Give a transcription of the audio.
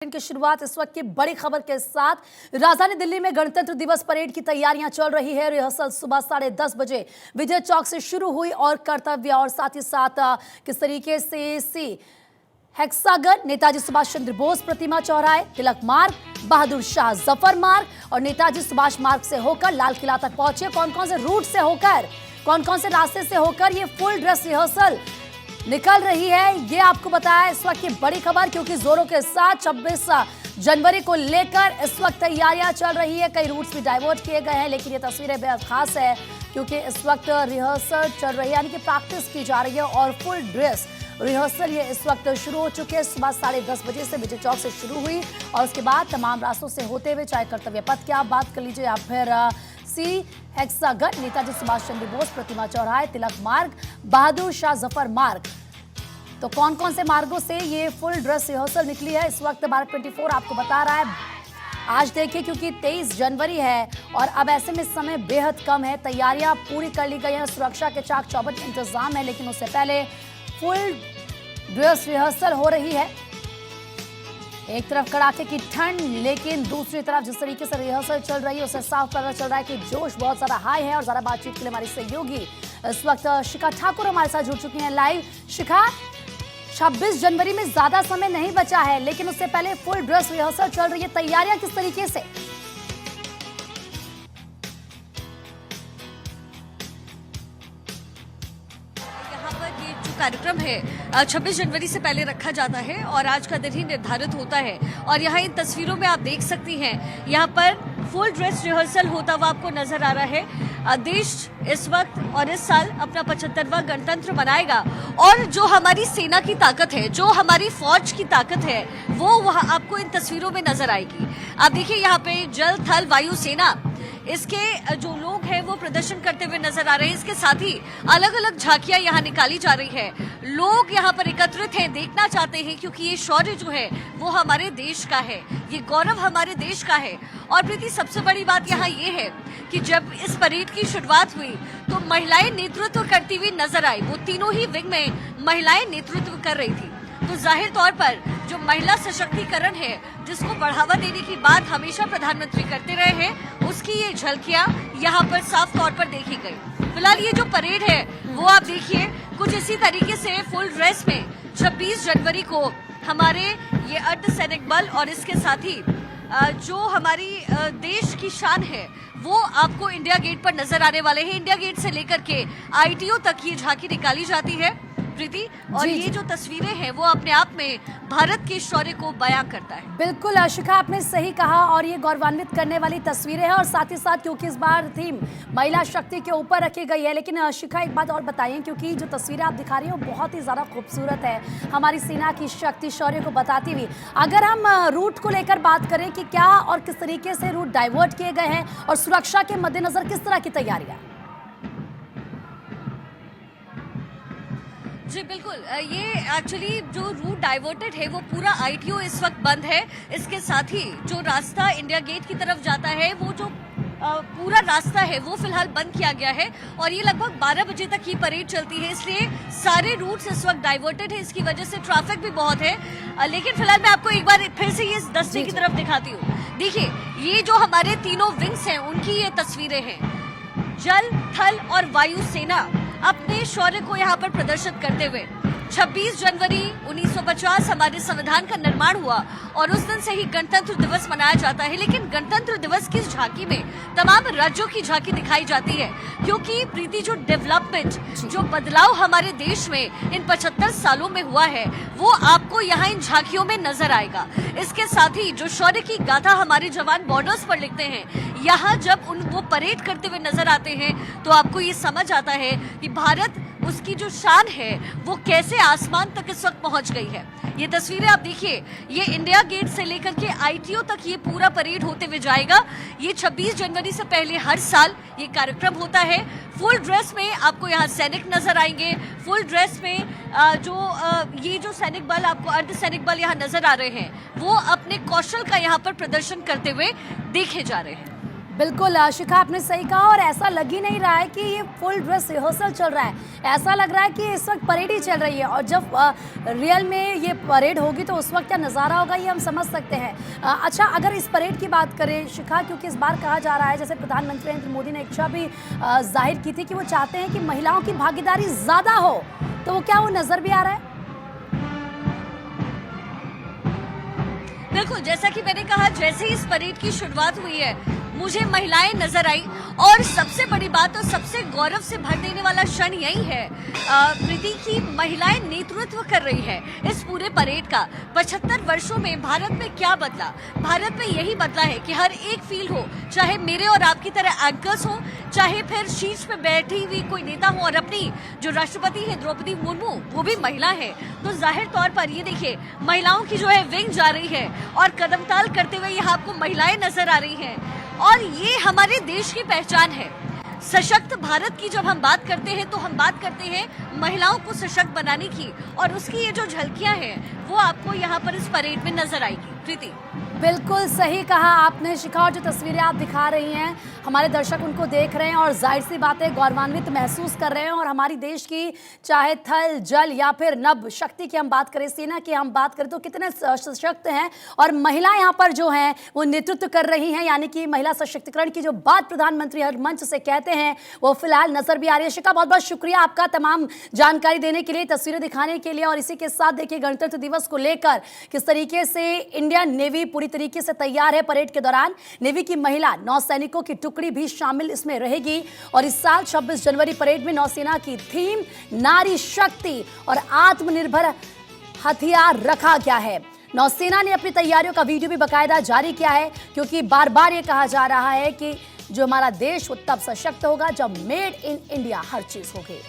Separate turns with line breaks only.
की शुरुआत इस वक्त की बड़ी खबर के साथ। राजधानी दिल्ली में गणतंत्र दिवस परेड की तैयारियां चल रही है। रिहर्सल सुबह 10:30 बजे विजय चौक से शुरू हुई और कर्तव्य और साथ ही साथ किस तरीके से हेक्सागन, नेताजी सुभाष चंद्र बोस प्रतिमा चौराहे, तिलक मार्ग, बहादुर शाह जफर मार्ग और नेताजी सुभाष मार्ग से होकर लाल किला तक पहुंचे। कौन कौन से रूट से होकर, कौन कौन से रास्ते से होकर ये फुल ड्रेस रिहर्सल निकल रही है, ये आपको बताया इस वक्त की बड़ी खबर, क्योंकि जोरों के साथ 26 जनवरी को लेकर इस वक्त तैयारियां चल रही है। कई रूट्स भी डाइवर्ट किए गए हैं, लेकिन ये तस्वीरें बेहद खास है क्योंकि इस वक्त रिहर्सल चल रही है, यानी कि प्रैक्टिस की जा रही है और फुल ड्रेस रिहर्सल ये इस वक्त शुरू हो चुके हैं। सुबह 10:30 बजे से विजय चौक से शुरू हुई और उसके बाद तमाम रास्तों से होते हुए, चाहे कर्तव्य पथ की आप बात कर लीजिए या फिर हेक्सागन, नेताजी सुभाष चंद्र बोस प्रतिमा चौराहे, तिलक मार्ग, बहादुर शाह जफर मार्ग, तो कौन कौन से मार्गों से ये फुल ड्रेस रिहर्सल निकली है इस वक्त भारत 24 आपको बता रहा है। आज देखिए, क्योंकि 23 जनवरी है और अब ऐसे में समय बेहद कम है, तैयारियां पूरी कर ली गई हैं, सुरक्षा के चाक चौबंद इंतजाम है, लेकिन उससे पहले फुल ड्रेस रिहर्सल हो रही है। एक तरफ कड़ाके की ठंड, लेकिन दूसरी तरफ जिस तरीके से रिहर्सल चल रही है उससे साफ पता चल रहा है कि जोश बहुत ज्यादा हाई है। और ज्यादा बातचीत के लिए हमारी सहयोगी इस वक्त शिखा ठाकुर हमारे साथ जुड़ चुकी हैं लाइव। शिखा, 26 जनवरी में ज्यादा समय नहीं बचा है, लेकिन उससे पहले फुल ड्रेस रिहर्सल चल रही है, तैयारियां किस तरीके से?
कार्यक्रम है 26 जनवरी से पहले रखा जाता है और आज का दिन ही निर्धारित होता है। और यहाँ इन तस्वीरों में आप देख सकती हैं, यहाँ पर फुल ड्रेस रिहर्सल होता हुआ आपको नजर आ रहा है। देश इस वक्त और इस साल अपना 75वां गणतंत्र मनाएगा और जो हमारी सेना की ताकत है, जो हमारी फौज की ताकत है, वो वहाँ आपको इन तस्वीरों में नजर आएगी। आप देखिए, यहाँ पे जल, थल, वायु सेना, इसके जो लोग हैं वो प्रदर्शन करते हुए नजर आ रहे हैं। इसके साथ ही अलग अलग झांकियां यहाँ निकाली जा रही है। लोग यहाँ पर एकत्रित हैं, देखना चाहते हैं, क्योंकि ये शौर्य जो है वो हमारे देश का है, ये गौरव हमारे देश का है। और प्रीति, सबसे बड़ी बात यहाँ ये है कि जब इस परेड की शुरुआत हुई तो महिलाएं नेतृत्व करती हुई नजर आई। वो तीनों ही विंग में महिलाएं नेतृत्व कर रही थी, तो जाहिर तौर पर जो महिला सशक्तिकरण है, जिसको बढ़ावा देने की बात हमेशा प्रधानमंत्री करते रहे हैं, उसकी ये झलकियां यहाँ पर साफ तौर पर देखी गई। फिलहाल ये जो परेड है वो आप देखिए, कुछ इसी तरीके से फुल ड्रेस में 26 जनवरी को हमारे ये अर्धसैनिक बल और इसके साथ ही जो हमारी देश की शान है वो आपको इंडिया गेट पर नजर आने वाले हैं। इंडिया गेट से लेकर के ITO तक ये झांकी निकाली जाती है प्रीति, और ये जो तस्वीरें हैं वो अपने आप में भारत के शौर्य को बयां करता है।
बिल्कुल शिखा, आपने सही कहा और ये गौरवान्वित करने वाली तस्वीरें हैं। और साथ ही साथ क्योंकि इस बार थीम महिला शक्ति के ऊपर रखी गई है, लेकिन शिखा एक बात और बताइए, क्योंकि जो तस्वीरें आप दिखा रही हैं वो बहुत ही ज्यादा खूबसूरत है, हमारी सेना की शक्ति शौर्य को बताती हुई। अगर हम रूट को लेकर बात करें कि क्या और किस तरीके से रूट डाइवर्ट किए गए हैं और सुरक्षा के मद्देनजर किस तरह की तैयारियां?
जी बिल्कुल, ये एक्चुअली जो रूट डाइवर्टेड है वो पूरा ITO इस वक्त बंद है। इसके साथ ही जो रास्ता इंडिया गेट की तरफ जाता है, वो जो पूरा रास्ता है वो फिलहाल बंद किया गया है और ये लगभग 12 बजे तक ही परेड चलती है, इसलिए सारे रूट्स इस वक्त डाइवर्टेड है। इसकी वजह से ट्रैफिक भी बहुत है। लेकिन फिलहाल मैं आपको एक बार फिर से ये दस्ते की तरफ दिखाती हूँ। देखिए, ये जो हमारे तीनों विंग्स हैं उनकी ये तस्वीरें हैं। जल, थल और वायु सेना अपने शौर्य को यहाँ पर प्रदर्शित करते हुए 26 जनवरी 1950 हमारे संविधान का निर्माण हुआ और उस दिन से ही गणतंत्र दिवस मनाया जाता है। लेकिन गणतंत्र दिवस की झांकी में तमाम राज्यों की झांकी दिखाई जाती है, क्योंकि प्रीति जो डेवलपमेंट, जो बदलाव हमारे देश में इन 75 सालों में हुआ है वो आपको यहाँ इन झांकियों में नजर आएगा। इसके साथ ही जो शौर्य की गाथा हमारे जवान बॉर्डर्स पर लिखते हैं, यहाँ जब वो परेड करते हुए नजर आते हैं तो आपको ये समझ आता है कि भारत, उसकी जो शान है वो कैसे आसमान तक इस वक्त पहुंच गई है। ये तस्वीरें आप देखिए, ये इंडिया गेट से लेकर के ITO तक ये पूरा परेड होते हुए जाएगा। ये 26 जनवरी से पहले हर साल ये कार्यक्रम होता है। फुल ड्रेस में आपको यहाँ सैनिक नजर आएंगे। फुल ड्रेस में ये जो सैनिक बल, आपको अर्धसैनिक बल यहाँ नजर आ रहे हैं, वो अपने कौशल का यहाँ पर प्रदर्शन करते हुए देखे जा रहे हैं।
बिल्कुल शिखा, आपने सही कहा और ऐसा लग ही नहीं रहा है कि ये फुल ड्रेस रिहर्सल चल रहा है। ऐसा लग रहा है कि इस वक्त परेड ही चल रही है और जब रियल में ये परेड होगी तो उस वक्त क्या नज़ारा होगा ये हम समझ सकते हैं। अच्छा, अगर इस परेड की बात करें शिखा, क्योंकि इस बार कहा जा रहा है, जैसे प्रधानमंत्री नरेंद्र मोदी ने इच्छा भी जाहिर की थी कि वो चाहते हैं कि महिलाओं की भागीदारी ज़्यादा हो, तो वो क्या वो नज़र भी आ रहा है?
बिल्कुल, जैसा कि मैंने कहा, जैसे ही इस परेड की शुरुआत हुई है मुझे महिलाएं नजर आई और सबसे बड़ी बात और सबसे गौरव से भर देने वाला क्षण यही है प्रीति की महिलाएं नेतृत्व कर रही है इस पूरे परेड का। 75 वर्षों में भारत में क्या बदला? भारत में यही बदला है कि हर एक फील्ड हो, चाहे मेरे और आपकी तरह एंकर्स हो, चाहे फिर शीर्ष पे बैठी हुई कोई नेता हो, और अपनी जो राष्ट्रपति है द्रौपदी मुर्मू वो भी महिला है, तो जाहिर तौर पर ये देखिए महिलाओं की जो है विंग जा रही है और कदमताल करते हुए यहाँ आपको महिलाएं नजर आ रही हैं और ये हमारे देश की पहचान है। सशक्त भारत की जब हम बात करते हैं तो हम बात करते हैं महिलाओं को सशक्त बनाने की, और उसकी ये जो झलकियां हैं वो आपको यहाँ पर इस परेड में नजर आएगी। प्रीति,
बिल्कुल सही कहा आपने शिखा, और जो तस्वीरें आप दिखा रही हैं हमारे दर्शक उनको देख रहे हैं और जाहिर सी बात है गौरवान्वित महसूस कर रहे हैं। और हमारी देश की चाहे थल जल या फिर नभ शक्ति की हम बात करें, सेना की हम बात करें, तो कितने सशक्त हैं और महिला यहाँ पर जो हैं वो नेतृत्व कर रही हैं, यानी कि महिला सशक्तिकरण की जो बात प्रधानमंत्री हर मंच से कहते हैं वो फिलहाल नजर भी आ रही है। शिखा, बहुत बहुत शुक्रिया आपका तमाम जानकारी देने के लिए, तस्वीरें दिखाने के लिए। और इसी के साथ देखिए गणतंत्र दिवस को लेकर किस तरीके से इंडियन नेवी पूरी तरीके से तैयार है। परेड के दौरान नेवी की महिला नौसैनिकों की टुकड़ी भी शामिल इसमें रहेगी और इस साल 26 जनवरी परेड में नौसेना की थीम नारी शक्ति और आत्मनिर्भर हथियार रखा गया है। नौसेना ने अपनी तैयारियों का वीडियो भी बाकायदा जारी किया है, क्योंकि बार बार ये कहा जा रहा है कि जो हमारा देश वो तब सशक्त होगा जब मेड इन इंडिया हर चीज होगी।